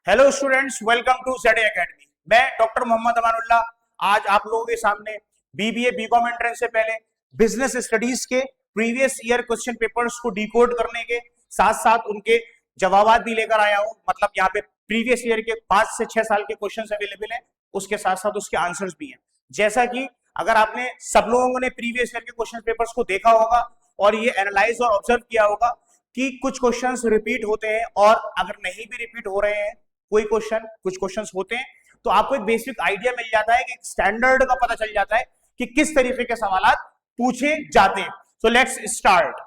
Hello students, welcome to Z academy. मैं doctor Mohammad Amanullah आज आप लोगों के सामने बीबीए बीकॉम एंट्रेंस से पहले बिजनेस स्टडीज के प्रीवियस ईयर क्वेश्चन पेपर्स को डिकोड करने के साथ साथ उनके जवाब भी लेकर आया हूं। मतलब यहाँ पे प्रीवियस ईयर के 5 से 6 साल के क्वेश्चन अवेलेबल हैं, उसके साथ साथ उसके आंसर्स भी हैं। जैसा कि अगर आपने सब लोगों ने प्रीवियस ईयर के क्वेश्चन पेपर्स को देखा होगा और ये एनालाइज और ऑब्जर्व किया होगा कि कुछ क्वेश्चंस रिपीट होते हैं, और अगर नहीं भी रिपीट हो रहे हैं कुछ क्वेश्चंस होते हैं, तो आपको एक बेसिक आइडिया मिल जाता है कि स्टैंडर्ड का पता चल जाता है कि किस तरीके के सवाल पूछे जाते हैं। So let's start.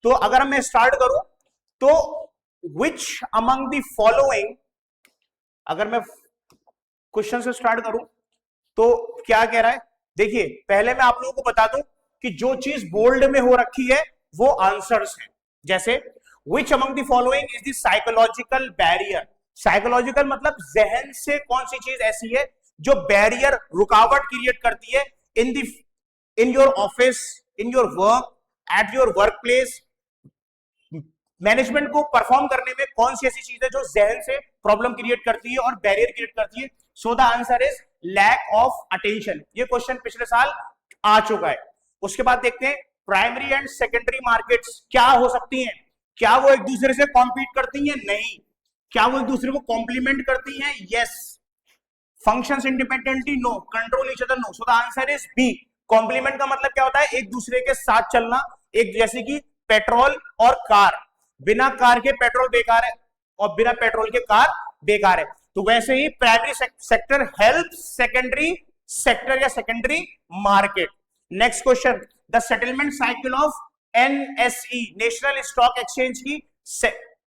तो अगर मैं स्टार्ट करूं तो विच अमंग द फॉलोइंग, अगर मैं क्वेश्चन से स्टार्ट करूं तो क्या कह रहा है, देखिए पहले मैं आप लोगों को बता दूं कि जो चीज बोल्ड में हो रखी है वो आंसर्स हैं। जैसे विच among the following is the psychological barrier. Psychological मतलब जहन से कौन सी चीज ऐसी है जो बैरियर, रुकावट क्रिएट करती है in your office, in your work, at your work place. Management को परफॉर्म करने में कौन सी ऐसी चीज है जो जहन से प्रॉब्लम क्रिएट करती है और बैरियर क्रिएट करती है। So the answer is lack of attention. ये क्वेश्चन पिछले साल आ चुका है। उसके बाद देखते हैं प्राइमरी एंड सेकेंडरी मार्केट्स क्या हो सकती हैं। क्या वो एक दूसरे से कॉम्पीट करती हैं? नहीं। क्या वो एक दूसरे को कॉम्प्लीमेंट करती हैं? Yes. Functions independently? No. Control each other? No. So the answer is B. Complement का मतलब क्या होता है? एक दूसरे के साथ चलना। एक जैसे कि पेट्रोल और कार, बिना कार के पेट्रोल बेकार है और बिना पेट्रोल के कार बेकार है। तो वैसे ही primary sector help secondary sector या secondary market. Next question, the settlement cycle of NSE, national stock exchange की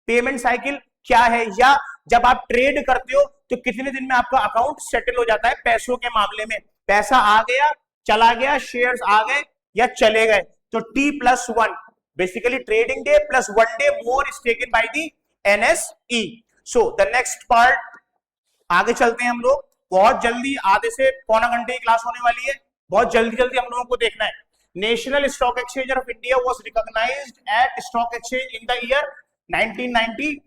पेमेंट साइकिल क्या है, या जब आप ट्रेड करते हो तो कितने दिन में आपका अकाउंट सेटल हो जाता है पैसों के मामले में। पैसा आ गया, चला गया, शेयर्स आ गए या चले गए, तो T+1 basically trading debt plus 1 day more is taken by the NSE. So the next part, आगे चलते हैं हम लोग। बहुत जल्दी, आधे से पौना घंटे की क्लास होने वाली है, बहुत जल्दी जल्दी हम लोगों को देखना है। National stock exchange of India was recognised at stock exchange in the year 1992।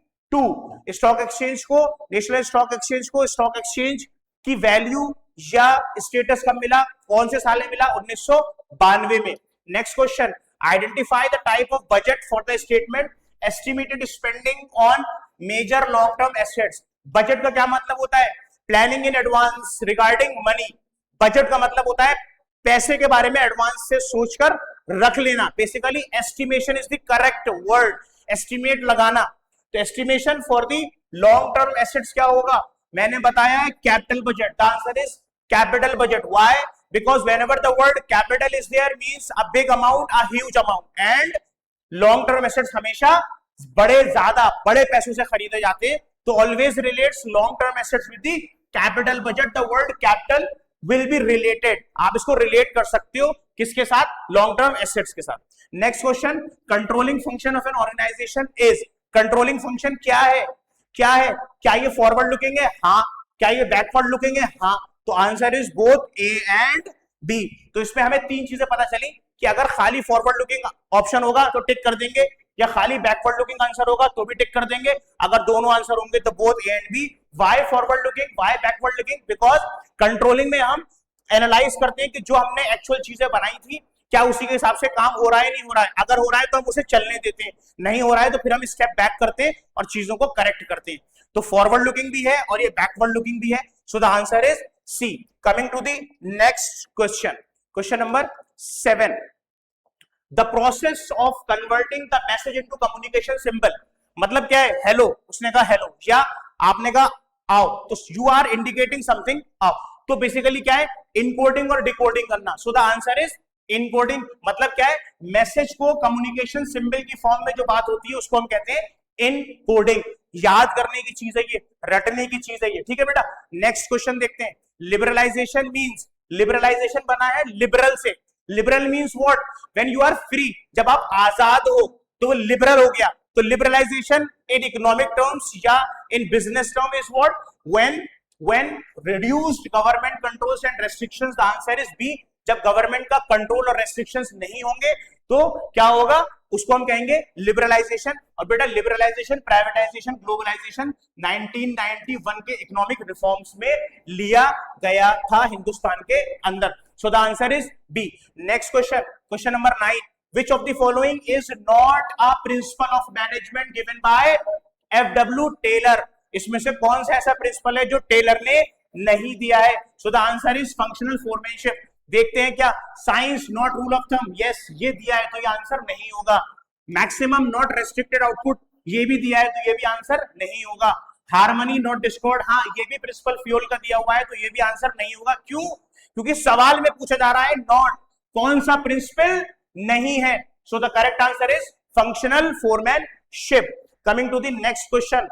Stock exchange को, नेशनल स्टॉक एक्सचेंज को स्टॉक एक्सचेंज की वैल्यू या स्टेटस कब मिला, कौन से साल में मिला? 1992 में। Next question, identify the type of budget for the statement estimated spending on major long term assets. Budget का क्या मतलब होता है? Planning in advance regarding money. Budget का मतलब होता है पैसे के बारे में एडवांस से सोचकर रख लेना। Basically estimation is the correct word, estimate लगाना। तो estimation for the long term assets क्या होगा? मैंने बताया है capital budget. The answer is capital budget. Why? because whenever the word capital is there means a big amount, a huge amount, and long term assets हमेशा बड़े पैसों से खरीदे जाते हैं। तो always relates long term assets with the capital budget. The word capital will be related, आप इसको relate कर सकते हो किसके साथ? long term assets के साथ। next question, controlling function of an organization is, controlling function क्या है? क्या ये फॉरवर्ड लुकिंग है? हाँ। क्या ये बैकवर्ड लुकिंग है? हाँ। तो answer is both A and B. तो इसमें हमें तीन चीजें पता चली कि अगर खाली फॉरवर्ड लुकिंग ऑप्शन होगा तो टिक कर देंगे, या खाली बैकवर्ड लुकिंग आंसर होगा तो भी टिक कर देंगे। अगर दोनों आंसर होंगे तो both A and B. Why forward looking, why backward looking? Because controlling में हम एनालाइज करते हैं कि जो हमने एक्चुअल चीजें बनाई थी क्या उसी के हिसाब से काम हो रहा है, नहीं हो रहा है। अगर हो रहा है तो हम उसे चलने देते हैं, नहीं हो रहा है तो फिर हम स्टेप बैक करते हैं और चीजों को करेक्ट करते हैं। तो फॉरवर्ड लुकिंग भी है और ये बैकवर्ड लुकिंग भी है। So the answer is C. Coming to the next question, question number 7, the process of converting the message into communication symbol. मतलब क्या है? हेलो, उसने कहा हेलो, या आपने कहा आओ, तो यू आर इंडिकेटिंग समथिंग, आओ। तो बेसिकली क्या है? इनकोडिंग और डिकोडिंग करना। सो द आंसर इज इनकोडिंग। मतलब क्या है? मैसेज को कम्युनिकेशन सिंबल की फॉर्म में जो बात होती है उसको हम कहते हैं इनकोडिंग। याद करने की चीज है ये, रटने की चीज है ये, ठीक है बेटा। नेक्स्ट क्वेश्चन देखते हैं। लिबरलाइजेशन मींस, लिबरलाइजेशन बना है लिबरल से। Liberal means what? When you are free, जब आप आजाद हो तो वो लिबरल हो गया। तो लिबरलाइजेशन इन इकोनॉमिक टर्म्स या in business term is what? When reduced government controls and restrictions. The answer is B. जब गवर्नमेंट का कंट्रोल और रेस्ट्रिक्शंस नहीं होंगे तो क्या होगा? उसको हम कहेंगे लिबरलाइजेशन। और बेटा लिबरलाइजेशन, प्राइवेटाइजेशन, ग्लोबलाइजेशन 1991 के इकोनॉमिक रिफॉर्म्स में लिया गया था हिंदुस्तान के अंदर। So the answer is B. Next question, question number 9, which of the following is not a principle of management given by F.W. Taylor? इसमें से कौन सा ऐसा प्रिंसिपल है जो टेलर ने नहीं दिया है? So the answer is functional foremanship. देखते हैं क्या, science not rule of thumb, yes ये दिया है तो ये आंसर नहीं होगा। मैक्सिमम नॉट रेस्ट्रिक्टेड आउटपुट, ये भी दिया है तो ये भी आंसर नहीं होगा। हार्मनी नॉट डिस्कॉर्ड, हाँ ये भी प्रिंसिपल फ्यूल का दिया हुआ है तो ये भी आंसर नहीं होगा। क्यों? क्योंकि सवाल में पूछा जा रहा है नॉट, कौन सा प्रिंसिपल नहीं है। So the correct answer is functional foremanship. Coming to the next question,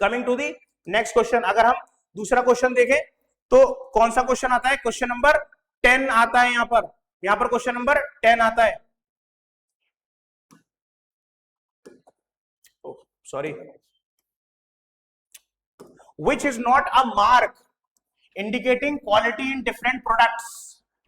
coming to the next question, अगर हम दूसरा क्वेश्चन देखें तो कौन सा क्वेश्चन आता है? क्वेश्चन नंबर 10 आता है। यहां पर क्वेश्चन नंबर 10 आता है। Sorry, which is not a mark indicating quality in different products।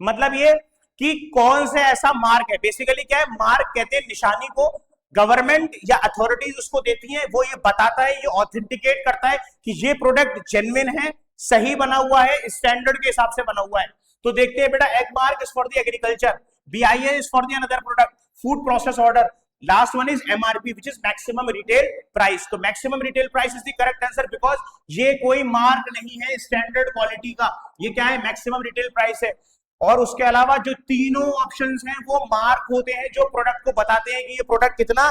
मतलब ये कि कौन सा ऐसा मार्क है, बेसिकली क्या है, मार्क कहते हैं निशानी को गवर्नमेंट या अथॉरिटीज उसको देती हैं, वो ये बताता है, ये ऑथेंटिकेट करता है कि ये प्रोडक्ट जेन्युइन है, सही बना हुआ है, स्टैंडर्ड के हिसाब से बना हुआ है। तो देखते हैं बेटा, Agmark is for the agriculture, BIA is for the another product, food process order, last one is MRP which is maximum retail price. तो maximum retail price is the correct answer because ये कोई mark नहीं है standard quality का, ये क्या है, maximum retail price है। और उसके अलावा जो तीनों ऑप्शंस हैं वो मार्क होते हैं जो प्रोडक्ट को बताते हैं कि ये प्रोडक्ट कितना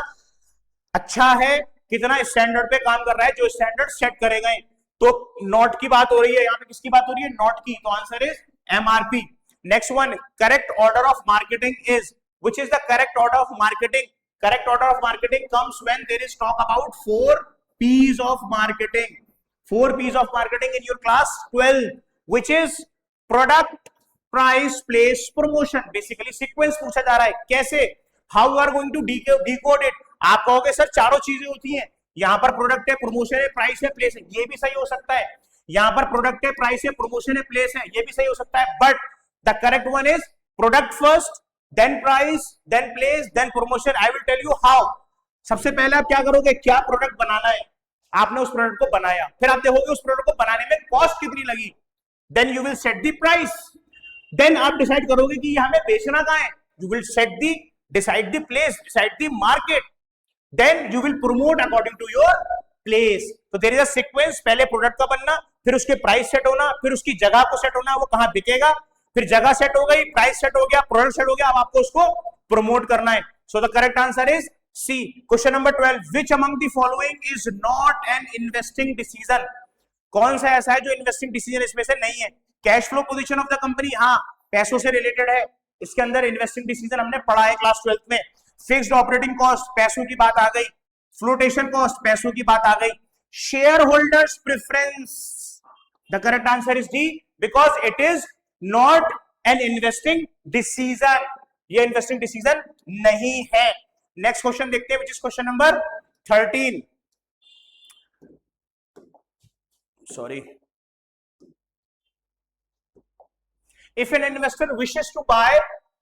अच्छा है, कितना स्टैंडर्ड पे काम कर रहा है, जो स्टैंडर्ड सेट करे गए। तो नॉट की बात हो रही है, यहाँ पे किसकी बात हो रही है, नॉट की, तो answer is MRP। Next one, correct order of marketing is, which is the correct order of marketing? Correct order of marketing comes when there is talk about 4 P's of marketing, 4 P's of marketing in your class 12, which is product, price, place, promotion। Basically sequence पूछा जा रहा है, कैसे, how are going to decode it? आप कहोगे sir चारों चीजें होती हैं, यहाँ पर प्रोडक्ट है, प्रमोशन है, प्राइस है, प्लेस है, ये भी सही हो सकता है। यहाँ पर प्रोडक्ट है, प्राइस है, प्रमोशन है, प्लेस है, ये भी सही हो सकता है। But the correct one is product first, then price, then place, then promotion. I will tell you how. सबसे पहले आप क्या करोगे, क्या प्रोडक्ट बनाना है, आपने उस प्रोडक्ट को बनाया, फिर आप देखोगे उस प्रोडक्ट को बनाने में कॉस्ट कितनी लगी, then you will set the price, then आप डिसाइड करोगे कि ये हमें बेचना कहां है, you will set the, decide the place, decide the market, then you will promote according to your place. तो देयर इज अ सीक्वेंस, पहले प्रोडक्ट का बनना, फिर उसके प्राइस सेट होना, फिर उसकी जगह को सेट होना, वो कहां बिकेगा, फिर जगह सेट हो गई, प्राइस सेट हो गया, प्रोडक्ट सेट हो गया, अब आपको उसको प्रमोट करना है। So the correct answer is C. Question number 12, which among the following is not an investing decision? कौन सा ऐसा है जो इन्वेस्टिंग डिसीजन इसमें से नहीं है? Cash flow position of the company, हाँ पैसों से रिलेटेड है, इसके अंदर इन्वेस्टिंग डिसीजन हमने पढ़ा है क्लास 12 में। फिक्स्ड ऑपरेटिंग कॉस्ट, पैसों की बात आ गई, फ्लोटेशन कॉस्ट, पैसों की बात आ गई। Share holders preference, the correct answer is D, because it is not an investing decision, ये इन्वेस्टिंग डिसीजन नहीं है। नेक्स्ट क्वेश्चन देखते हैं, which is question number 13। Sorry, if an investor wishes to buy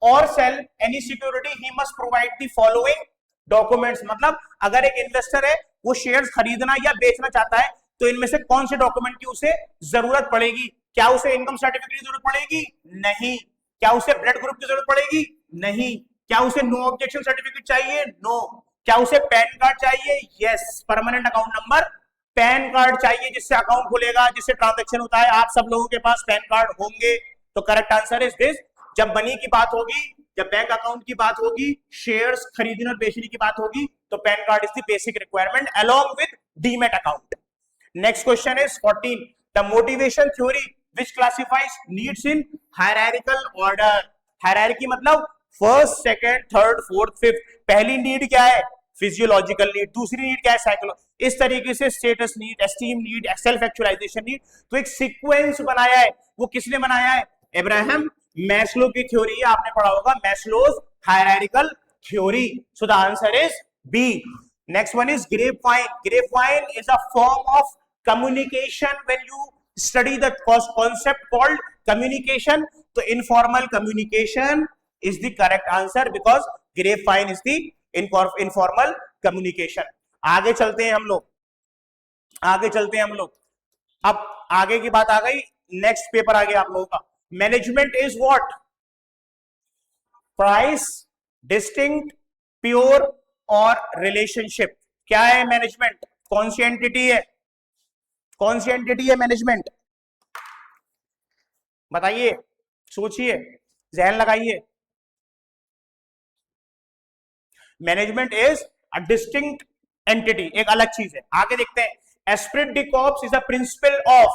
or sell any security he must provide the following documents। मतलब अगर एक investor है वो शेयर्स खरीदना या बेचना चाहता है तो इनमें से कौन से डॉक्यूमेंट की उसे जरूरत पड़ेगी? क्या उसे इनकम सर्टिफिकेट की जरूरत पड़ेगी? नहीं। क्या उसे ब्लड ग्रुप की जरूरत पड़ेगी? नहीं। क्या उसे नो ऑब्जेक्शन सर्टिफिकेट चाहिए? नो। क्या उसे पैन कार्ड चाहिए? Yes. Permanent account number, pan card चाहिए जिससे अकाउंट खुलेगा, जिससे ट्रांजेक्शन होता है। आप सब लोगों के पास पैन कार्ड होंगे, तो करेक्ट आंसर इज दिस। जब मनी की बात होगी, जब बैंक अकाउंट की बात होगी, शेयर्स खरीदने और बेचने की बात होगी, तो PAN card is the basic requirement along with demat account. Next question is 14, the motivation theory which classifies needs in hierarchical order. Hierarchy मतलब first, second, third, fourth, fifth. पहली नीड क्या है? Physiological need. दूसरी need क्या है? Psychological. इस तरीके से status need, esteem need, self actualisation need. तो एक सीक्वेंस बनाया है, वो किसने बनाया है? अब्राहम मैस्लो की थ्योरी है, आपने पढ़ा होगा, Maslow's hierarchical theory. So the answer is B. Next one is grapevine. Grapevine is a form of communication when you study the concept called communication. तो informal communication is the correct answer because grapevine is the informal communication. आगे चलते हैं हम लोग, अब आगे की बात आ गई, नेक्स्ट पेपर आ गया आप लोगों का। Management is what? Price, distinct, pure और रिलेशनशिप। क्या है मैनेजमेंट? कौन सी एंटिटी है? मैनेजमेंट? बताइए, सोचिए, जहन लगाइए। Management is a distinct entity, एक अलग चीज है। आगे देखते हैं, esprit de corps is a principle of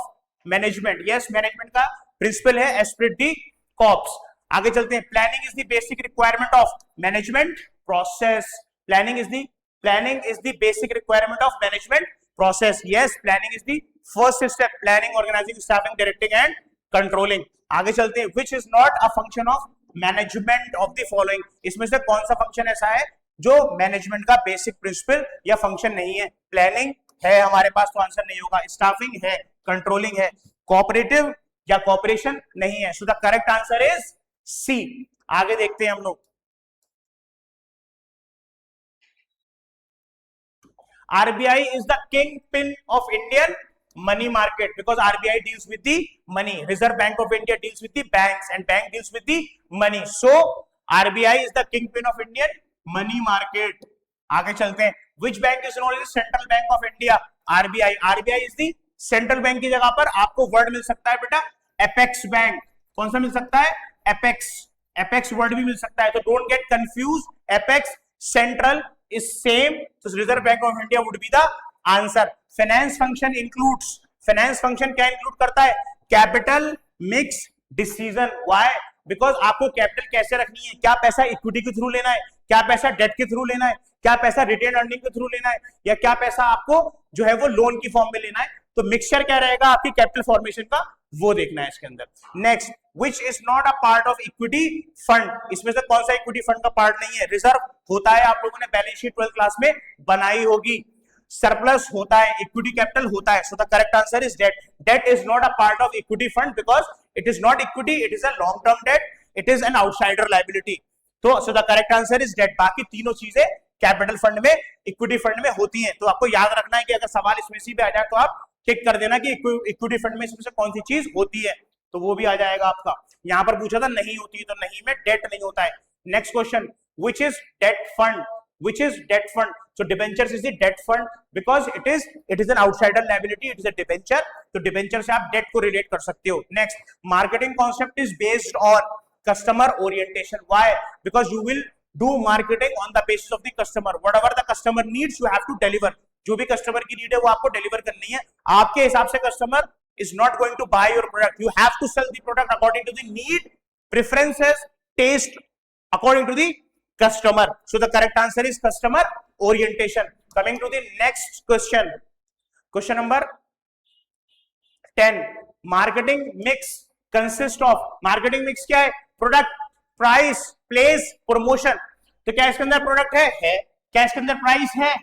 management. Yes, management का प्रिंसिपल है एस्पिरिट डी कॉर्प्स। आगे चलते हैं, planning is the basic requirement of management process. Planning is the basic requirement of management process. Yes, planning is the first step, planning, organising, staffing, directing and controlling. आगे चलते हैं, which is not a function of management of the following. इसमें से कौन सा function ऐसा है जो मैनेजमेंट का बेसिक प्रिंसिपल या फंक्शन नहीं है? प्लानिंग है हमारे पास तो आंसर नहीं होगा, स्टाफिंग है, कंट्रोलिंग है, कोऑपरेटिव या कोऑपरेशन नहीं है। So the correct answer is C. आगे देखते हैं हम लोग, RBI is the kingpin of Indian money market because RBI deals with the money. Reserve Bank of India deals with the banks and bank deals with the money. So RBI is the kingpin of Indian money market. आगे चलते हैं, which bank is known as Central Bank of India? RBI. RBI is the central bank की जगह पर आपको word मिल सकता है बेटा एपेक्स बैंक। कौन सा मिल सकता है? एपेक्स वर्ड भी मिल सकता है, तो don't get confuse. Apex, central is same, so Reserve Bank of India would be the answer. Finance function includes, finance function क्या include करता है? Capital mix decision. Why? Because आपको कैपिटल कैसे रखनी है, क्या पैसा इक्विटी के थ्रू लेना है, क्या पैसा डेट के थ्रू लेना है, क्या पैसा रिटेन अर्निंग के थ्रू लेना है, या क्या पैसा आपको जो है वो लोन की फॉर्म में लेना है। तो मिक्सचर क्या रहेगा आपकी कैपिटल फॉर्मेशन का, वो देखना है इसके अंदर। Next, which is not a part of equity fund. इसमें से कौन सा इक्विटी फंड का पार्ट नहीं है? रिजर्व होता है, आप लोगों ने बैलेंस शीट 12th क्लास में बनाई होगी। सरप्लस होता है, इक्विटी कैपिटल होता है। So the correct answer is debt. Debt is not a part of equity fund because it is not equity, it is a long term debt, it is an outsider liability. तो so the correct answer is debt. बाकी तीनों चीजें capital fund में, equity fund में होती हैं। तो आपको याद रखना है कि अगर सवाल इसमें से भी आ जाए तो आप टिक कर देना कि इक्विटी फंड में इसमें से कौन सी चीज होती है, तो वो भी आ जाएगा आपका। यहां पर पूछा था नहीं होती है, तो नहीं में डेट नहीं होता है। Next question, which is debt fund? Which is debt fund? So debentures is the debt fund because it is an outsider liability, it is a debenture. तो debenture से आप debt को relate कर सकते हो। Next, marketing concept is based on customer orientation. Why? Because you will do marketing on the basis of the customer. Whatever the customer needs, you have to deliver. जो भी customer की need है वो आपको deliver करनी है। आपके हिसाब से customer is not going to buy your product. You have to sell the product according to the need, preferences, taste, according to the customer. So the correct answer is customer orientation. Coming to the next question, question number 10. Marketing mix consists of, marketing mix क्या है? Product, price, place, promotion. तो क्या इसके अंदर product है? क्या इसके अंदर प्राइस है?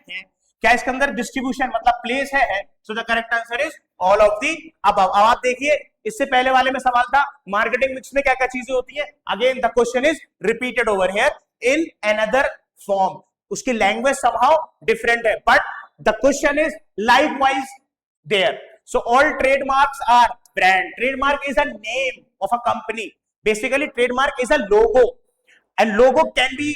क्या इसके अंदर डिस्ट्रीब्यूशन मतलब प्लेस है? So the correct answer is all of the above. अब आप देखिए, इससे पहले वाले में सवाल था मार्केटिंग मिक्स में क्या क्या चीजें होती है। Again the question is repeated over here in another form. उसकी लैंग्वेज समहाउ डिफरेंट है, but the question is likewise there. So all trademarks are brand. Trademark is a name of a company. Basically trademark is a logo, and logo can be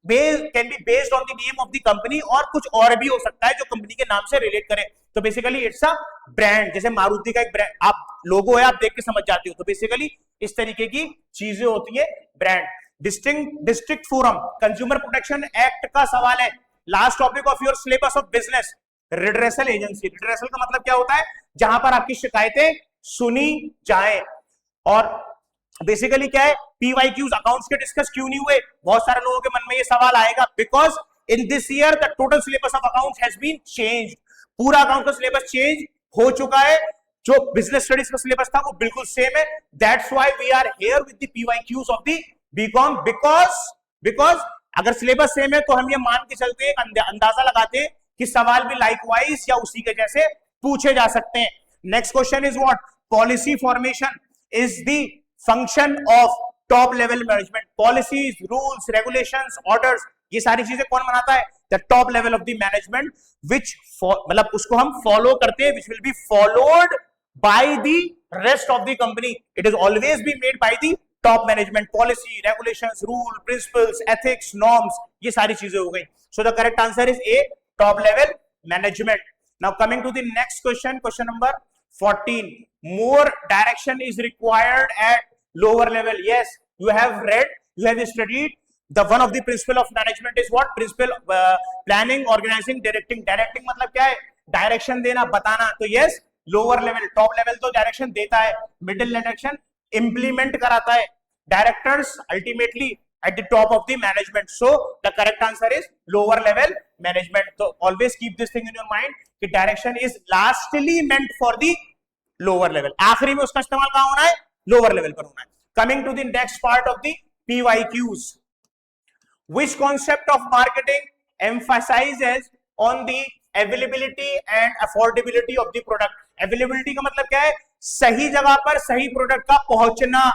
based on the name of the company, और कुछ और भी हो सकता है जो company के नाम से रिलेट करे। तो बेसिकली इट्स अ ब्रांड। जैसे मारुति का एक ब्रांड, आप लोगो है, आप देख के समझ जाते हो। तो बेसिकली इस तरीके की चीजें होती है brand. District forum, consumer protection act का सवाल है। Last topic of your syllabus of business, redressal agency. Redressal का मतलब क्या होता है? जहां पर आपकी शिकायतें सुनी जाए। और बेसिकली क्या है? PYQs, अकाउंट्स के डिस्कस क्यों नहीं हुए? बहुत सारे लोगों के मन में ये सवाल आएगा because in this year the total syllabus of accounts has been changed. पूरा अकाउंट का सिलेबस चेंज हो चुका है। जो बिजनेस स्टडीज का सिलेबस था वो बिल्कुल सेम है। That's why we are here with the PYQs of the BCom, because अगर सिलेबस सेम है तो हम ये मान के चलते हैं, अंदाजा लगाते हैं कि सवाल भी लाइकवाइज या उसी के जैसे पूछे जा सकते हैं। Next question is what? Policy formation is the function of top level management. Policies, rules, regulations, orders, ये सारी चीजें कौन बनाता है? The top level of the management, which मतलब उसको हम फॉलो करते हैं, which will be followed by the rest of the company. It is always be made by the top management. Policy, regulations, rule, principles, ethics, norms, ये सारी चीजें हो गई. सो the correct answer is A, top level management. Now coming to the next question, question number 14. More direction is required at lower level. Yes, you have read, you have studied. The one of the principle of management is what? Principle planning, organizing, directing. Directing मतलब क्या है? Direction देना, बताना. तो yes, lower level, top level तो direction देता है, middle direction implement कराता है. Directors ultimately at the top of the management. So the correct answer is lower level management. So always keep this thing in your mind कि direction is lastly meant for the lower level. आखिरी में उसका इस्तेमाल कहां होना है? Lower level पर होना है. Coming to the next part of the PYQs. Which concept of marketing emphasizes on the availability and affordability of the product? Availability का मतलब क्या है? सही जगह पर सही प्रोडक्ट का पहुंचना.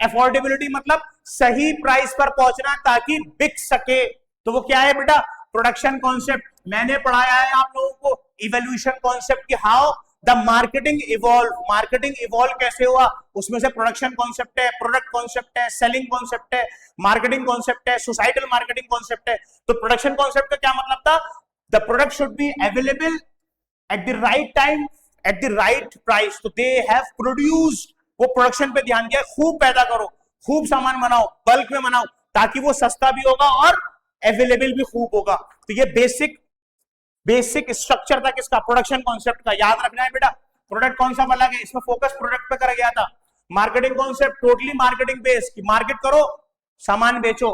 अफोर्डेबिलिटी मतलब सही प्राइस पर पहुंचना ताकि बिक सके. तो वो क्या है बेटा? Production concept. मैंने पढ़ाया है आप लोगों को इवोल्यूशन कॉन्सेप्ट की, how the marketing evolve. Marketing evolve कैसे हुआ, उसमें से प्रोडक्शन कॉन्सेप्ट है, प्रोडक्ट कॉन्सेप्ट है, सेलिंग कॉन्सेप्ट है, मार्केटिंग कॉन्सेप्ट है, सोसाइटल मार्केटिंग कॉन्सेप्ट है. तो प्रोडक्शन कॉन्सेप्ट का क्या मतलब था? The product should be available at the right time, at the right price. तो दे हैव प्रोड्यूस्ड. वो प्रोडक्शन पे ध्यान दिया, खूब पैदा करो, खूब सामान बनाओ, बल्क में बनाओ, ताकि वो सस्ता भी होगा और अवेलेबल भी खूब होगा. तो ये बेसिक स्ट्रक्चर था किसका? प्रोडक्शन कॉन्सेप्ट का. याद रखना है बेटा. प्रोडक्ट कौन सा अलग है, इसमें फोकस प्रोडक्ट पे कर गया था. Marketing concept totally marketing based की मार्केट करो, सामान बेचो.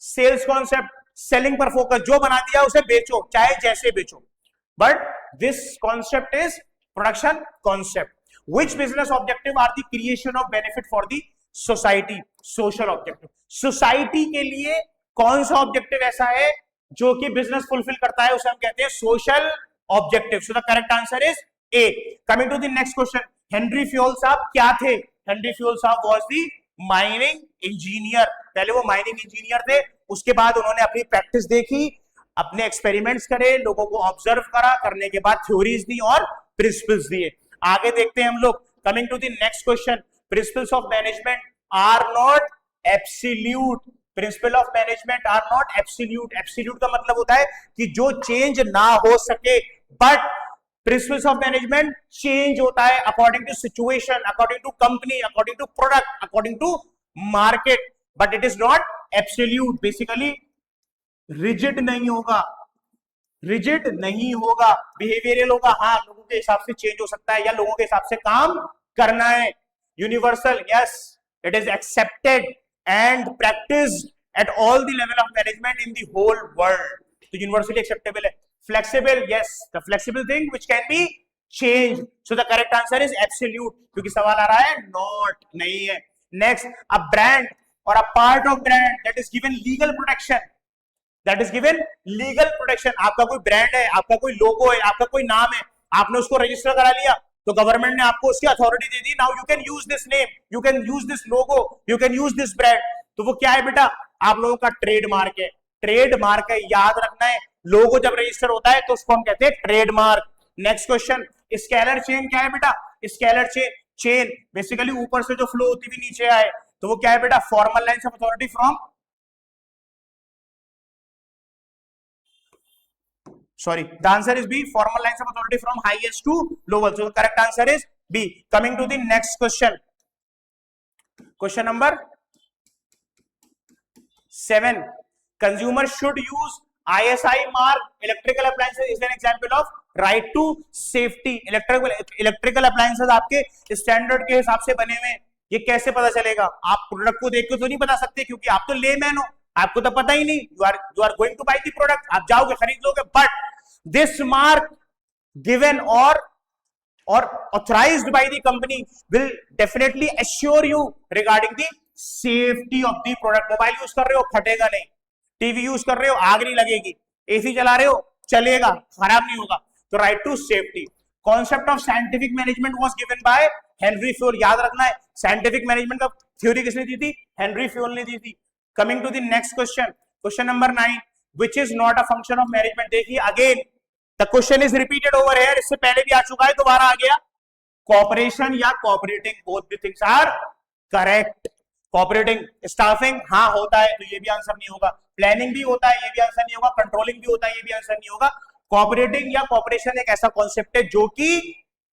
सेल्स कॉन्सेप्ट सेलिंग पर फोकस, जो बना दिया उसे बेचो, चाहे जैसे बेचो. But this concept is production concept. Which business objective are the creation of benefit for the society? Social objective. Society के लिए कौन सा ऑब्जेक्टिव ऐसा है जो कि बिजनेस फुलफिल करता है, उसे हम कहते हैं social objective. So the correct answer is A. Coming to the next question. Henry Fayol साहब क्या थे? हेनरी फ्यूल साहब वाज द माइनिंग इंजीनियर. पहले वो माइनिंग इंजीनियर थे, उसके बाद उन्होंने अपनी प्रैक्टिस देखी, अपने एक्सपेरिमेंट्स करे, लोगों को ऑब्जर्व करा, करने के बाद थ्योरीज दी और प्रिंसिपल्स दिए. आगे देखते हैं हम लोग. Coming to the next question. Principles of management are not absolute. Principle of management are not absolute. Absolute का मतलब होता है कि जो चेंज ना हो सके, but principles of management change होता है according to situation, according to company, according to product, according to market, but it is not absolute. Basically rigid नहीं होगा, रिजिड नहीं होगा, बिहेवियरल होगा. हाँ, लोगों के हिसाब से चेंज हो सकता है या लोगों के हिसाब से काम करना है. Universal, yes, it is accepted and practised at all the level of management in the whole world. तो यूनिवर्सली एक्सेप्टेबल है. Flexible, yes, the flexible thing which can be change. So the correct answer is absolute, क्योंकि सवाल आ रहा है not, नहीं है. Next, a brand और अ part of brand that is given legal protection. That is given legal protection. आपका कोई brand है, आपका कोई लोगो है, आपका कोई नाम है, आपने उसको रजिस्टर करा लिया, तो गवर्नमेंट ने आपको उसकी authority they the. Now you can use this name, you can use this logo, you can use this brand. तो वो क्या है बेटा? आप लोगों का ट्रेडमार्क है. ट्रेडमार्क है, याद रखना है. लोगो जब रजिस्टर होता है तो उसको हम कहते हैं trademark. Next question. Scalar chain क्या है बेटा? स्केलर चेन बेसिकली ऊपर से जो फ्लो होती हुई नीचे आए, तो वो क्या है बेटा? Formal lines of authority from, sorry, the answer is B, formal lines of authority from highest to lowest. So the correct answer is B. Coming to the next question. Question number 7. Consumer should use ISI mark electrical appliances is an example of right to safety. Electrical appliances आपके standard के हिसाब से बने हुए. ये कैसे पता चलेगा? आप प्रोडक्ट को देख के तो नहीं बता सकते, क्योंकि आप तो लेमैन हो, आपको तो पता ही नहीं. You are going to buy the product, आप जाओगे खरीद लोगे. But this mark given or authorized by the company will definitely assure you regarding the safety of the product. Mobile use कर रहे हो, फटेगा नहीं. टीवी यूज कर रहे हो, आग नहीं लगेगी. एसी चला रहे हो, चलेगा, खराब नहीं होगा. तो right to safety. Concept of scientific management was given by Henry Fayol. याद रखना है, साइंटिफिक मैनेजमेंट का थ्योरी किसने दी थी? हेनरी फ्यूल ने दी थी. Coming to the next question. Question number 9. Which is not a function of management. देखिए again the question is repeated over here, इससे पहले भी आ चुका है, दोबारा आ गया। कॉपरेशन या cooperating, both the things are correct. Cooperating, staffing हाँ होता है, तो ये भी आंसर नहीं होगा। प्लानिंग भी होता है, ये भी आंसर नहीं होगा। कंट्रोलिंग भी होता है, ये भी आंसर नहीं होगा। कॉपरेटिंग या कॉपरेशन एक ऐसा कॉन्सेप्ट है जो कि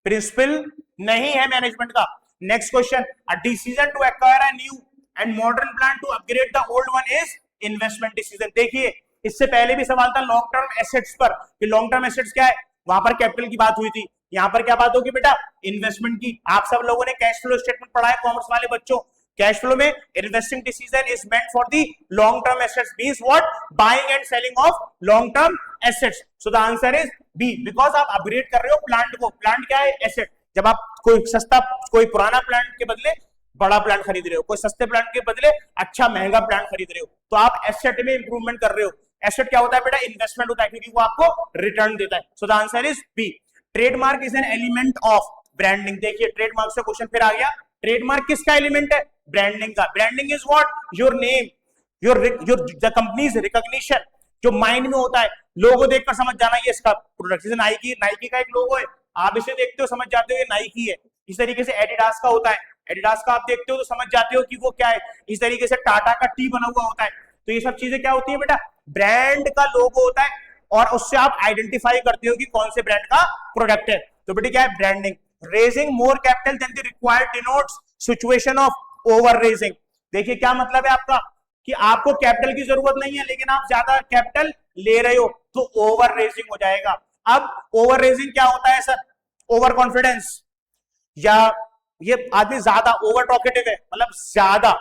प्रिंसिपल नहीं है मैनेजमेंट का। Next question, a decision to acquire a new and modern plan to upgrade the old one is investment decision. देखिए इससे पहले भी सवाल था लॉन्ग टर्म एसेट्स पर, कि लॉन्ग टर्म एसेट्स क्या है, वहां पर कैपिटल की बात हुई थी। यहां पर क्या बात होगी बेटा, इन्वेस्टमेंट की। आप सब लोगों ने कैश फ्लो स्टेटमेंट पढ़ा है, कॉमर्स वाले बच्चों। कैश फ्लो में investing decision is meant for the long term assets, means what, buying and selling of long term assets. So the answer is B, because आप अपग्रेड कर रहे हो plant को। प्लांट क्या है, एसेट। जब आप कोई सस्ता, कोई पुराना प्लांट के बदले बड़ा प्लांट खरीद रहे हो, कोई सस्ते प्लांट के बदले अच्छा महंगा प्लांट खरीद रहे हो, तो आप एसेट में इंप्रूवमेंट कर रहे हो। एसेट क्या होता है बेटा, इन्वेस्टमेंट होता है, क्योंकि वो आपको रिटर्न देता है। So the answer is B. Trademark is an element of branding. देखिए ट्रेडमार्क से क्वेश्चन फिर आ गया, ट्रेडमार्क किसका एलिमेंट है, ब्रांडिंग का। Branding is what, your name, your the company's recognition, जो माइंड में होता है। लोगो देखकर समझ जाना ये इसका प्रोडक्ट। जैसे नाइकी, नाइकी का एक लोगो है, आप इसे देखते हो समझ जाते हो ये नाइकी है। इस तरीके से एडिडास का होता है, एडिडास का आप देखते हो तो समझ जाते हो कि वो क्या है। इस तरीके से टाटा का टी बना हुआ होता है। तो ये सब चीजें क्या होती है बेटा, ब्रांड का लोगो होता है, और उससे आप आइडेंटिफाई करते हो कि कौन से ब्रांड का प्रोडक्ट है। तो बेटे क्या है, branding. Raising more capital than the required denotes situation of over raising. देखिए क्या मतलब है आपका, कि आपको कैपिटल की जरूरत नहीं है लेकिन आप ज्यादा कैपिटल ले रहे हो, तो ओवर रेजिंग हो जाएगा। अब ओवर रेजिंग क्या होता है सर, ओवर कॉन्फिडेंस, या ये आदमी ज्यादा ओवर टॉकेटिव है, मतलब ज्यादा,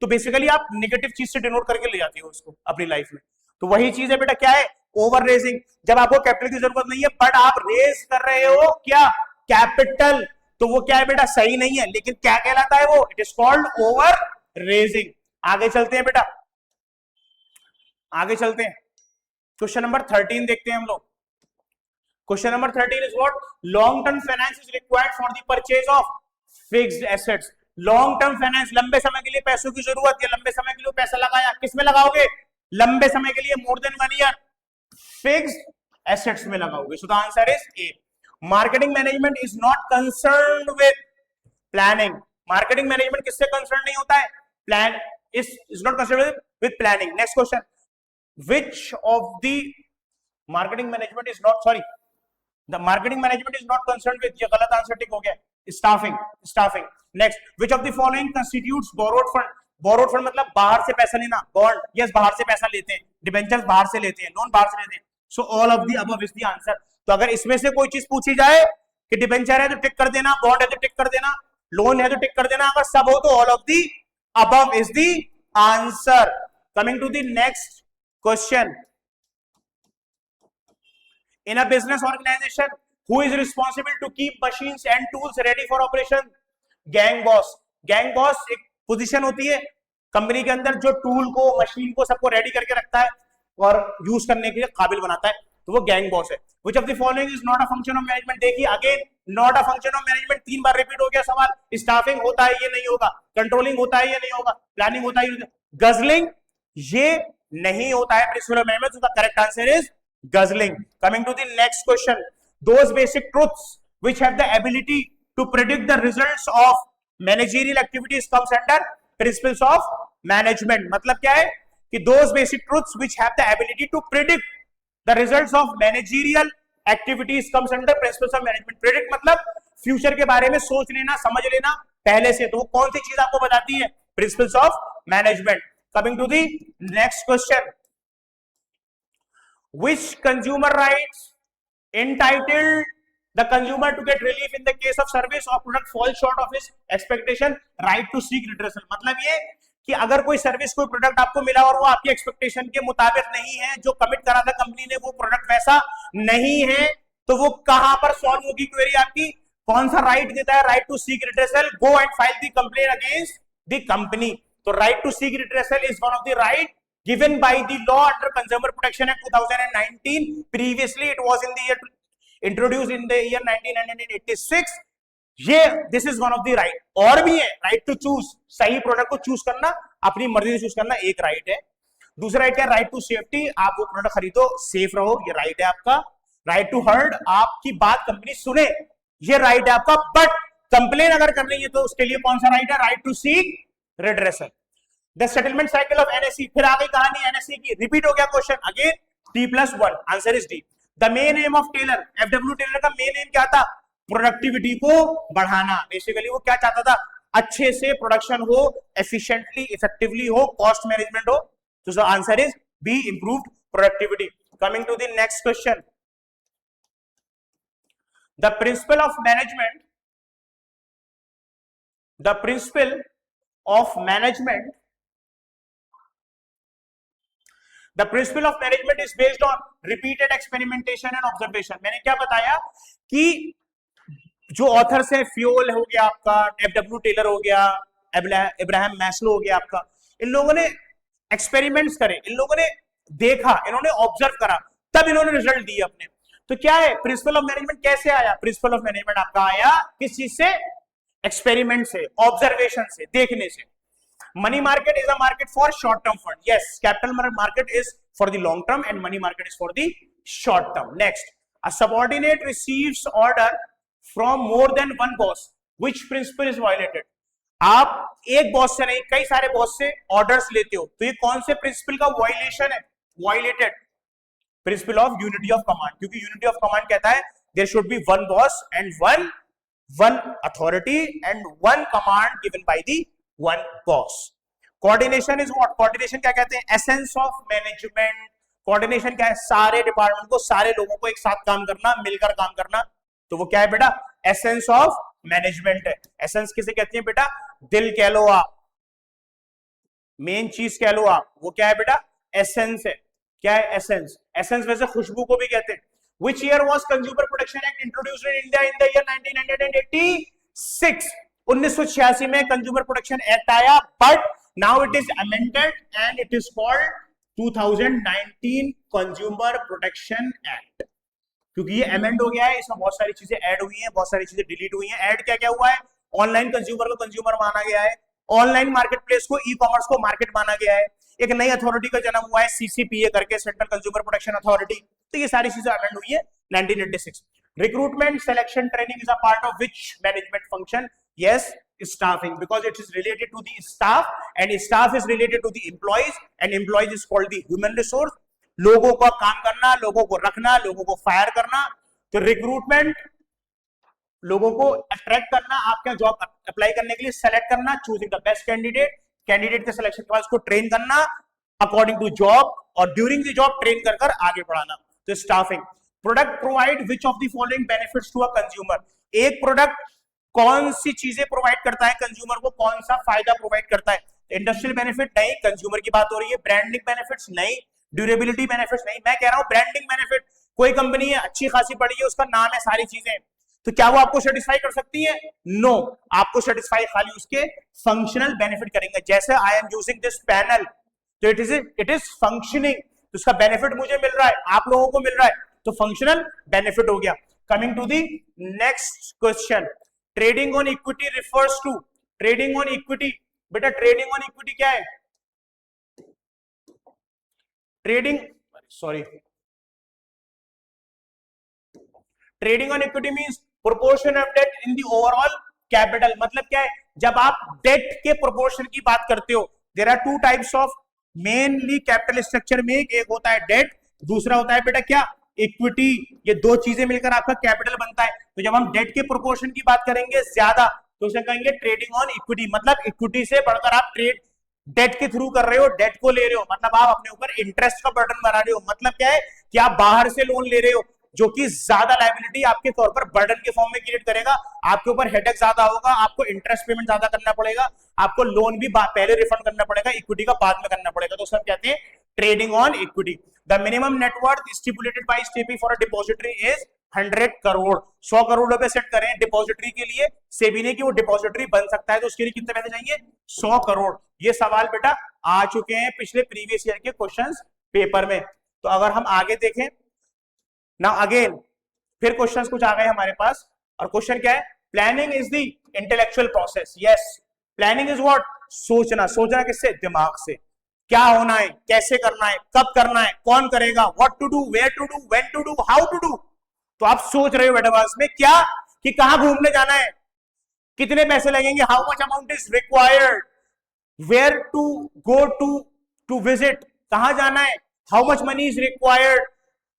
तो बेसिकली आप नेगेटिव चीज से डिनोट करके ले जाते हो उसको अपनी लाइफ में। तो वही चीज है बेटा, क्या है, ओवर रेजिंग। जब आपको कैपिटल की जरूरत नहीं है बट आप रेज कर रहे हो क्या, कैपिटल, तो वो क्या है बेटा, सही नहीं है। लेकिन क्या कहलाता है वो, it is called over raising. आगे चलते हैं बेटा, आगे चलते हैं। क्वेश्चन नंबर 13 देखते हैं हम लोग। Question number 13 is what, long term finance is required for the purchase of fixed assets. Long term finance, लंबे समय के लिए पैसों की जरूरत है, लंबे समय के लिए पैसा लगाया, किसमें लगाओगे, लंबे समय के लिए, more than 1 year, fixed assets में लगाओगे। सो the answer is A. Marketing management is not concerned with planning. Marketing management किससे कंसर्न नहीं होता है, plan is not concerned with planning. Next question, which of the marketing management is not, sorry, the marketing management is not concerned with, ये गलत answer tick हो गया, staffing, staffing। next, which of the following constitutes borrowed fund। borrowed fund मतलब बाहर से पैसा लेना, bond, yes बाहर से पैसा लेते हैं, debentures बाहर से लेते हैं, लोन बाहर से लेते हैं। so all of the above is the answer। तो अगर इसमें से कोई चीज पूछी जाए कि डिबेंचर है तो टिक कर देना, बॉन्ड है तो टिक कर देना, लोन है तो टिक कर देना, अगर सब हो तो all of the above is the answer. Coming to the next question, in a business organization who is responsible to keep machines and tools ready for operation, gang boss। gang boss एक position होती है company के अंदर जो tool को, machine को, सबको ready करके रखता है और यूज करने के लिए काबिल बनाता है, तो वो गैंग बॉस है। which of the following is not a function of management। देखिए again not a function of management 3 bar repeat हो गया सवाल। स्टाफिंग होता है, ये नहीं होगा। कंट्रोलिंग होता है, ये नहीं होगा। प्लानिंग होता है, गजलिंग ये नहीं होता है principle of management. So the correct answer is juggling. Coming to the next question, those basic truths which have the ability to predict the results of managerial activities comes under principles of management. मतलब क्या है कि those basic truths which have the ability to predict the results of managerial activities comes under principles of management. Predict मतलब future के बारे में सोच लेना, समझ लेना पहले से, तो वो कौन सी चीज आपको बताती है, principles of management. Coming to the next question, which consumer rights entitled the consumer to get relief in the case of service or product fall short of his expectation, right to seek redressal। मतलब ये कि अगर कोई service, कोई product आपको मिला और वो आपकी एक्सपेक्टेशन के मुताबिक नहीं है, जो कमिट करा था कंपनी ने वो प्रोडक्ट वैसा नहीं है, तो वो कहां पर सॉल्व होगी क्वेरी आपकी, कौन सा राइट देता है, right to seek redressal, go and file the complaint against the company. तो right to seek redressal is one of the right given by the law under Consumer Protection Act 2019। previously it was in the year introduced in the year 1986। ये this is one of the right। और भी है right to choose, सही product को choose करना, अपनी मर्जी से चूज करना एक राइट है। दूसरा राइट क्या, राइट टू सेफ्टी, आप वो प्रोडक्ट खरीदो, सेफ रहो, ये राइट है आपका। राइट टू हर्ड, आपकी बात कंपनी सुने, ये राइट है आपका। बट कंप्लेन अगर कर रही है तो उसके लिए कौन सा राइट है, right to seek redressal. The settlement cycle of NSC, फिर आ गई कहानी एनएससी की, रिपीट हो गया question again, T+1, answer is D. The main aim of Taylor, FW Taylor का मेन एम क्या था, प्रोडक्टिविटी को बढ़ाना। बेसिकली वो क्या चाहता था, अच्छे से प्रोडक्शन हो, एफिशिएंटली इफेक्टिवली हो, कॉस्ट मैनेजमेंट हो। तो answer is B, improved productivity. Coming to the next question, the principle of management, the principle of management, The principle of management is based on repeated experimentation and observation। मैंने क्या बताया कि जो authors है, fuel हो गया आपका, FW Taylor हो गया, इब्राहिम मैस्लो हो गया आपका, इन लोगों ने एक्सपेरिमेंट्स करे, इन लोगों ने देखा, इन्होंने ऑब्जर्व करा, तब इन्होंने रिजल्ट दिए अपने। तो क्या है प्रिंसिपल ऑफ मैनेजमेंट, कैसे आया प्रिंसिपल ऑफ मैनेजमेंट आपका, आया किस चीज से, एक्सपेरिमेंट से, ऑब्जर्वेशन से, देखने से। Money market is a market for short term fund. Yes, capital market is for the long term and money market is for the short term. Next, a subordinate receives order from more than one boss. Which principle is violated? आप एक boss से नहीं, कई सारे boss से orders लेते हो, तो ये कौन से प्रिंसिपल का वायलेशन है, violated principle of unity of command. क्योंकि यूनिटी ऑफ कमांड कहता है there should be one boss and one authority and one command given by the one boss. Coordination is what, coordination क्या कहते हैं, essence of management. Coordination क्या है, सारे department को, सारे लोगों को एक साथ काम करना, मिलकर काम करना, तो वो क्या है बेटा, एसेंस ऑफ मैनेजमेंट है। एसेंस किसे कहते हैं बेटा, दिल कह लो आप, मेन चीज कह लो आप, वो क्या है बेटा, एसेंस है। क्या है एसेंस, एसेंस वैसे खुशबू को भी कहते हैं। Which year was Consumer Protection Act introduced in India in the year 1986? 1986 में कंज्यूमर प्रोटेक्शन एक्ट आया, but now it is amended and it is called 2019 consumer protection act. क्योंकि ये अमेंड हो गया है, इसमें बहुत सारी चीजें ऐड हुई हैं, बहुत सारी चीजें डिलीट हुई हैं। ऐड क्या क्या हुआ है, ऑनलाइन कंज्यूमर को कंज्यूमर माना गया है, ऑनलाइन मार्केट प्लेस को, ई कॉमर्स को मार्केट माना गया है, एक नई अथॉरिटी का जन्म हुआ है, सीसीपीए करके, सेंट्रल कंज्यूमर प्रोटेक्शन अथॉरिटी। तो ये सारी चीजें अमेंड हुई है 1986। Recruitment, selection, training is a part of which management function? Yes, staffing, because it is related to the staff and staff is related to the employees and employees is called the human resource। लोगों का काम करना, लोगों को रखना, लोगों को fire करना। तो रिक्रूटमेंट लोगों को अट्रैक्ट करना, आपका जॉब अप्लाई करने के लिए सेलेक्ट करना, choosing the best candidate, candidate के सिलेक्शन के बाद उसको ट्रेन करना अकॉर्डिंग टू जॉब, और ड्यूरिंग द जॉब ट्रेन कर कर आगे बढ़ाना, तो staffing. Product provide which of the following benefits to a consumer? एक प्रोडक्ट कौन सी चीजें प्रोवाइड करता है कंज्यूमर को, कौन सा फायदा प्रोवाइड करता है? इंडस्ट्रियल बेनिफिट नहीं, कंज्यूमर की बात हो रही है। ब्रांडिंग बेनिफिट्स नहीं, ड्यूरेबिलिटी बेनिफिट्स नहीं, मैं कह रहा हूं ब्रांडिंग बेनिफिट। कोई कंपनी है अच्छी खासी बड़ी है, उसका नाम है, सारी चीजें, तो क्या वो आपको सेटिस्फाई कर सकती है? नो, आपको सेटिस्फाई खाली उसके फंक्शनल बेनिफिट करेंगे। जैसे I am using this panel, तो इट इज फंक्शनिंग, तो उसका बेनिफिट मुझे मिल रहा है, आप लोगों को मिल रहा है, तो फंक्शनल बेनिफिट हो गया। Coming to the next question, trading on equity refers to, trading on equity, बेटा ट्रेडिंग ऑन इक्विटी क्या है? Trading, sorry, trading on equity means proportion of debt in the overall capital. मतलब क्या है, जब आप डेट के प्रोपोर्शन की बात करते हो, there are two types of mainly capital structure में, एक होता है डेट, दूसरा होता है बेटा क्या, इक्विटी। ये दो चीजें मिलकर आपका कैपिटल बनता है। तो जब हम डेट के प्रोपोर्शन की बात करेंगे ज्यादा, तो उसे कहेंगे ट्रेडिंग ऑन इक्विटी। मतलब इक्विटी से बढ़कर आप ट्रेड डेट के थ्रू कर रहे हो, डेट को ले रहे हो, मतलब आप अपने ऊपर इंटरेस्ट का बर्डन बना रहे हो। मतलब क्या है कि आप बाहर से लोन ले रहे हो, जो कि ज्यादा लायबिलिटी आपके तौर पर बर्डन के फॉर्म में क्रिएट करेगा, आपके ऊपर हेडेक ज्यादा होगा, आपको इंटरेस्ट पेमेंट ज्यादा करना पड़ेगा, आपको लोन भी पहले रिफंड करना पड़ेगा, इक्विटी का बाद में करना पड़ेगा। तो सब कहते हैं trading on equity. The minimum net worth stipulated by SEBI for a depository is 100 crore. 100 crore रुपए सेट करें डिपॉजिटरी के लिए, सेबी ने कि वो डिपॉजिटरी बन सकता है, तो उसके लिए कितने पैसे चाहिए? 100 करोड़। ये सवाल बेटा आ चुके हैं पिछले प्रीवियस ईयर के क्वेश्चंस पेपर में। तो अगर हम आगे देखें ना, अगेन फिर क्वेश्चंस कुछ आ गए हमारे पास, और क्वेश्चन क्या है? Planning is the intellectual process. Yes, planning is what? सोचना। सोचना किससे? दिमाग से। क्या होना है, कैसे करना है, कब करना है, कौन करेगा, what to do, where to do, when to do, how to do. तो आप सोच रहे हो मेटावर्स में क्या, कि कहां घूमने जाना है, कितने पैसे लगेंगे, how much amount is required, where to go to visit, कहां जाना है, how much money is required,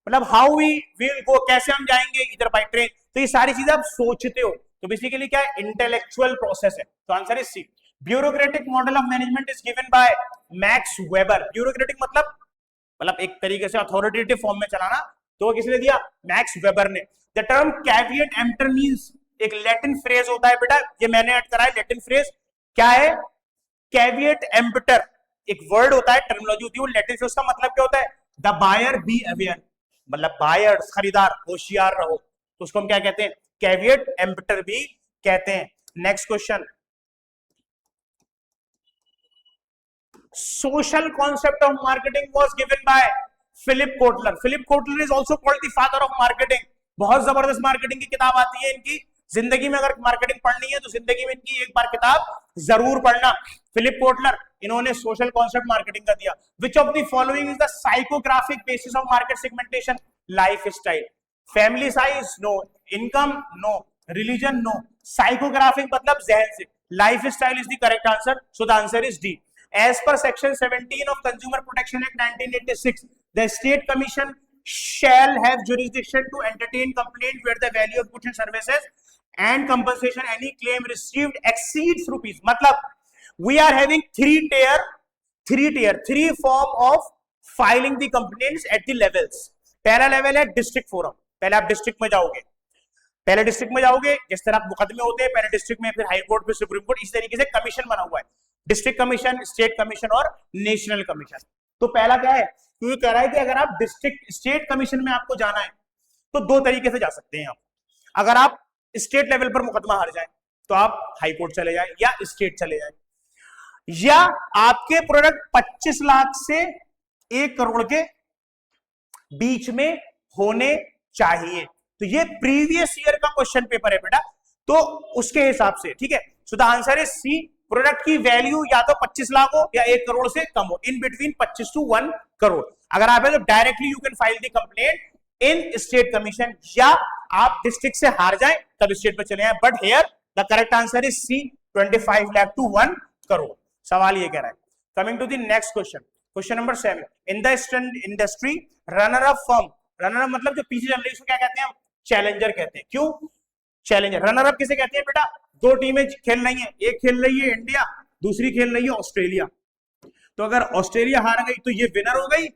मतलब हाउ वी विल गो, कैसे हम जाएंगे इधर बाय ट्रेन। तो ये सारी चीजें आप सोचते हो। तो बेसिकली क्या है, इंटेलेक्चुअल प्रोसेस है। तो answer is C. Bureaucratic model of management is given by Max Weber. Bureaucratic मतलब एक तरीके से अथॉरिटेटिव फॉर्म में चलाना, तो वो किसने दिया, मैक्स वेबर ने। The term caveat emptor means, एक लैटिन फ्रेज होता है बेटा, ये मैंने ऐड करा है लैटिन फ्रेज, क्या है, कैविएट एम्प्टर, एक वर्ड होता है, टर्मिनोलॉजी होती है, वो लैटिन फ्रेज का मतलब क्या होता है, द बायर बी अवेयर, मतलब बायर खरीदार होशियार रहो, तो उसको हम क्या कहते हैं, कैविएट एम्प्टर भी कहते हैं। Next question, social concept of marketing was given by Philip Kotler. Philip Kotler is also called the father of marketing. बहुत जबरदस्त मार्केटिंग की किताब आती है इनकी, जिंदगी में अगर मार्केटिंग पढ़नी है तो जिंदगी में इनकी एक बार किताब जरूर पढ़ना। फिलिप कोटलर, इन्होंने सोशल कॉन्सेप्ट मार्केटिंग का दिया। Which of the following is the psychographic basis of market segmentation, lifestyle, family size no, income no, religion no, psychographic मतलब जहन से, lifestyle is the correct answer, so the answer is D. As per Section 17 of Consumer Protection Act 1986, the State Commission shall have jurisdiction to entertain complaints where the value of goods and services and compensation any claim received exceeds rupees. मतलब we are having three form of filing the complaints at the levels. पहला level है district forum, पहले आप district में जाओगे, जिस तरह मुकदमे होते हैं, पहले डिस्ट्रिक्ट में, फिर हाई कोर्ट, फिर सुप्रीम कोर्ट, इस तरीके से कमीशन बना हुआ है, डिस्ट्रिक्ट कमीशन, स्टेट कमीशन और नेशनल कमीशन। तो पहला क्या है, क्योंकि कह रहा है कि अगर आप डिस्ट्रिक्ट स्टेट कमीशन में आपको जाना है तो दो तरीके से जा सकते हैं आप। अगर आप स्टेट लेवल पर मुकदमा हार जाए तो आप हाई कोर्ट चले जाए या स्टेट चले जाए, या आपके प्रोडक्ट 25 लाख से 1 करोड़ के बीच में होने चाहिए। तो ये प्रीवियस ईयर का क्वेश्चन पेपर है बेटा, तो उसके हिसाब से, ठीक है। So the answer is C, product की वैल्यू या तो 25 लाख हो या 1 करोड़ से कम हो, इन बिटवीन 25 to 1 करोड़। अगर आप है तो directly you can file the complaint in state commission, या आप डिस्ट्रिक्ट से हार जाए तब स्टेट पे चले जाए, but here the correct answer is C, 25 lakh to 1 crore. सवाल ये कह रहा है। Coming to the next question, question number 7, in the industry runner up firm, runner up मतलब जो पीछे चल रही है उसको क्या कहते हैं हम, चैलेंजर कहते हैं। क्यों चैलेंजर, रनर अप किसे कहते हैं बेटा, दो टीमें खेल रही हैं, एक खेल रही है इंडिया, दूसरी खेल रही है ऑस्ट्रेलिया। तो अगर ऑस्ट्रेलिया हार गई तो ये विनर हो गई,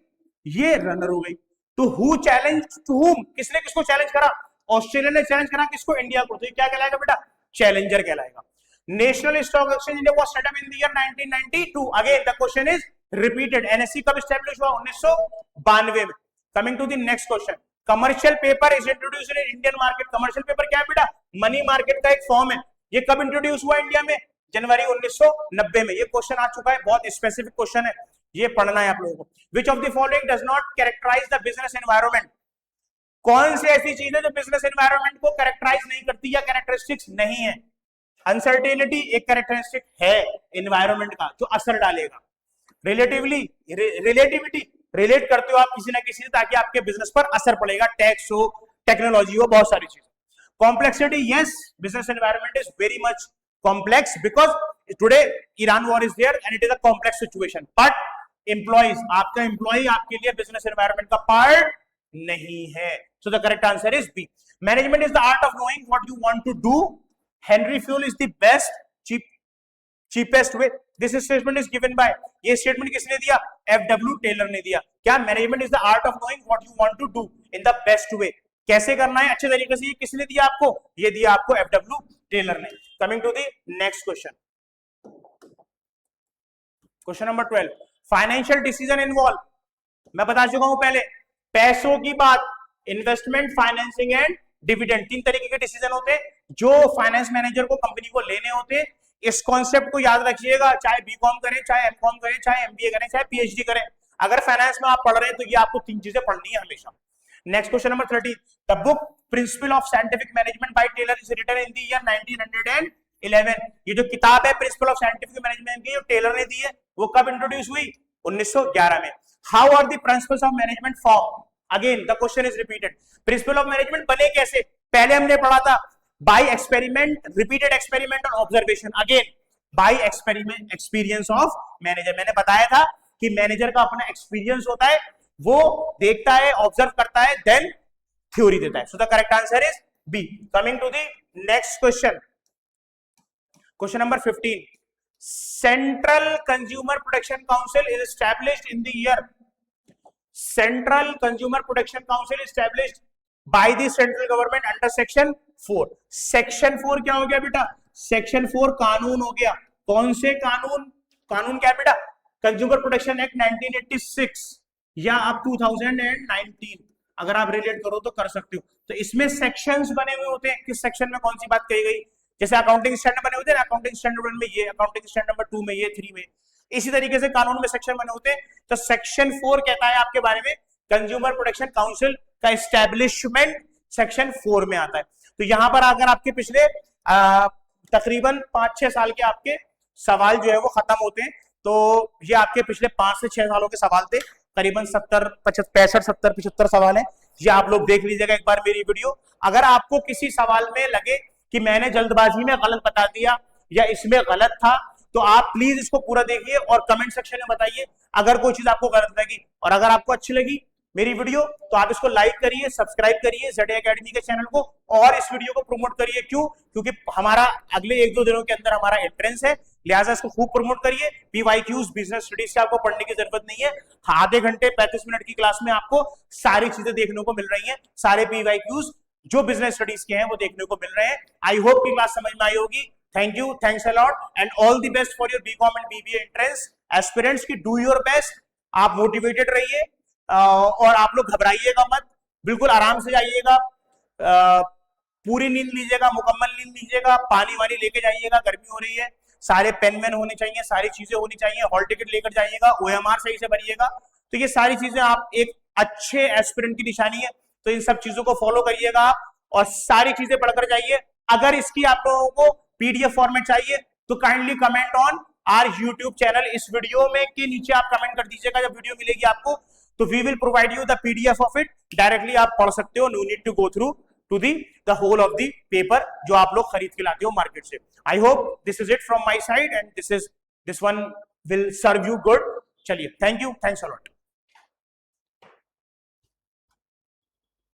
ये रनर हो गई। तो हु चैलेंज टू हुम, किसने किसको चैलेंज करा, ऑस्ट्रेलिया ने चैलेंज करा किसको, इंडिया को, तो ये क्या कहलाएगा बेटा, चैलेंजर कहलाएगा। National stock Exchange India was set up in the year 1992। Again the question is repeated, NSC कब एस्टैब्लिश हुआ, 1992 में। Coming to the next question, commercial paper is introduced in Indian market. Commercial paper क्या है बेटा, money market का एक form है, ये कब इंट्रोड्यूस हुआ इंडिया में, जनवरी 1990 में। ये क्वेश्चन आ चुका है, बहुत स्पेसिफिक क्वेश्चन है, ये पढ़ना है आप लोगों को। Which of the following does not characterize the business environment, कौन सी ऐसी चीज है जो बिजनेस एनवायरनमेंट को कैरेक्टराइज नहीं करती या कैरेक्टरिस्टिक्स नहीं है। अनसर्टेनिटी एक कैरेक्टरिस्टिक है एनवायरनमेंट का जो असर डालेगा। रिलेटिविटी, रिलेट करते हो आप किसी ना किसी से ताकि आपके बिजनेस पर असर पड़ेगा, टैक्स हो, टेक्नोलॉजी हो, बहुत सारी चीजें। Complexity, yes, business environment is very much complex because today Iran war is there and it is a complex situation. But employees, आपका employee आपके लिए business environment का part नहीं है. So the correct answer is B. Management is the art of knowing what you want to do. Henry Fuel is the best, cheapest way. This statement is given by, ये statement किसने दिया, F.W. Taylor ने दिया। क्या management is the art of knowing what you want to do in the best way, कैसे करना है अच्छे तरीके से, ये किसने दिया आपको, ये दिया आपको F.W. टेलर ने। Coming to the next question, question number 12, financial decision involve, मैं बता चुका हूं पहले, पैसों की बात, इन्वेस्टमेंट, फाइनेंसिंग एंड डिविडेंड, 3 तरीके के डिसीजन होते हैं जो फाइनेंस मैनेजर को कंपनी को लेने होते हैं। इस कॉन्सेप्ट को याद रखिएगा, चाहे बीकॉम करें, चाहे एमकॉम करें, चाहे एमबीए करें, चाहे पीएचडी करें, अगर फाइनेंस में आप पढ़ रहे हैं तो ये आपको 3 चीजें पढ़नी है हमेशा। Next question number 13, the book principle of scientific management by Taylor is written in the year 1911। ये जो किताब है प्रिंसिपल ऑफ साइंटिफिक मैनेजमेंट की, जो टेलर ने दी है, वो कब इंट्रोड्यूस हुई, 1911 में। How are the principles of management form? Again the question is repeated. Principle of management बने कैसे? पहले हमने पढ़ा था बाय एक्सपेरिमेंट, रिपीटेड एक्सपेरिमेंट और observation. Again by experiment, experience of manager. मैंने बताया था कि मैनेजर का अपना एक्सपीरियंस होता है, वो देखता है, ऑब्जर्व करता है, देन थ्योरी देता है। So the correct answer is B. Coming to the next question, question number 15। Central Consumer Protection Council is established in the year. Central Consumer Protection Council established by the central government under section 4। Section 4 क्या हो गया बेटा? Section 4 कानून हो गया। कौन से कानून? कानून क्या बेटा? कंज्यूमर प्रोटेक्शन एक्ट 1986 या अब 2019, अगर आप रिलेट करो तो कर सकते हो। तो इसमें सेक्शंस बने हुए होते हैं, किस सेक्शन में कौन सी बात कही गई। जैसे अकाउंटिंग स्टैंडर्ड बने होते हैं ना, अकाउंटिंग स्टैंडर्ड 1 में ये, अकाउंटिंग स्टैंडर्ड नंबर 2 में ये, 3 में, इसी तरीके से कानून में सेक्शन बने होते हैं। तो सेक्शन 4 कहता है आपके बारे में कंज्यूमर प्रोटेक्शन काउंसिल का एस्टैब्लिशमेंट सेक्शन 4 में आता है। तो यहां पर अगर आपके पिछले तकरीबन 5-6 साल के आपके सवाल जो है वो खत्म होते हैं, तो ये आपके पिछले 5 से 6 सालों के सवाल थे, करीबन 65-70-75 सवाल है। ये आप लोग देख लीजिएगा एक बार मेरी वीडियो। अगर आपको किसी सवाल में लगे कि मैंने जल्दबाजी में गलत बता दिया या इसमें गलत था, तो आप प्लीज इसको पूरा देखिए और कमेंट सेक्शन में बताइए अगर कोई चीज आपको गलत लगी। और अगर आपको अच्छी लगी मेरी वीडियो तो आप इसको लाइक करिए, सब्सक्राइब करिए ZA एकेडमी के चैनल को, और इस वीडियो को प्रमोट करिए। क्यों? क्योंकि हमारा अगले 1-2 दिनों के अंदर हमारा एंट्रेंस है, लिहाजा इसको खूब प्रमोट करिए। PYQs, बिजनेस स्टडीज की आपको पढ़ने की जरूरत नहीं है। आधे घंटे 35 मिनट की क्लास में आपको सारी चीजें देखने को मिल रही हैं। सारे PYQs जो बिजनेस स्टडीज के हैं वो देखने को मिल रहे हैं। आई होप की क्लास समझ में आई होगी। Thank you, thanks a lot and all the best for your BCom and BBA entrance. Aspirants की डू योर बेस्ट, आप मोटिवेटेड रहिए और आप लोग घबराइएगा मत, बिल्कुल आराम से जाइएगा, पूरी नींद लीजिएगा, मुकम्मल नींद लीजिएगा, पानी वानी लेके जाइएगा, गर्मी हो रही है, सारे पेन वेन होने चाहिए, सारी चीजें होनी चाहिए, हॉल टिकट लेकर जाइएगा, OMR सही से भरिएगा। तो ये सारी चीजें आप एक अच्छे एस्पिरेंट की निशानी है, तो इन सब चीजों को फॉलो करिएगा आप और सारी चीजें पढ़कर जाइए। अगर इसकी आप लोगों को PDF फॉर्मेट चाहिए तो kindly comment on our YouTube channel. इस वीडियो में के नीचे आप कमेंट कर दीजिएगा, जब वीडियो मिलेगी आपको तो we will provide you the PDF of it. Directly आप पढ़ सकते हो, no need to go through to the whole of the paper जो आप लोग खरीद के लाते हो मार्केट से। I hope this is it from my side and this one will serve you good. चलिए, thank you, thanks a lot.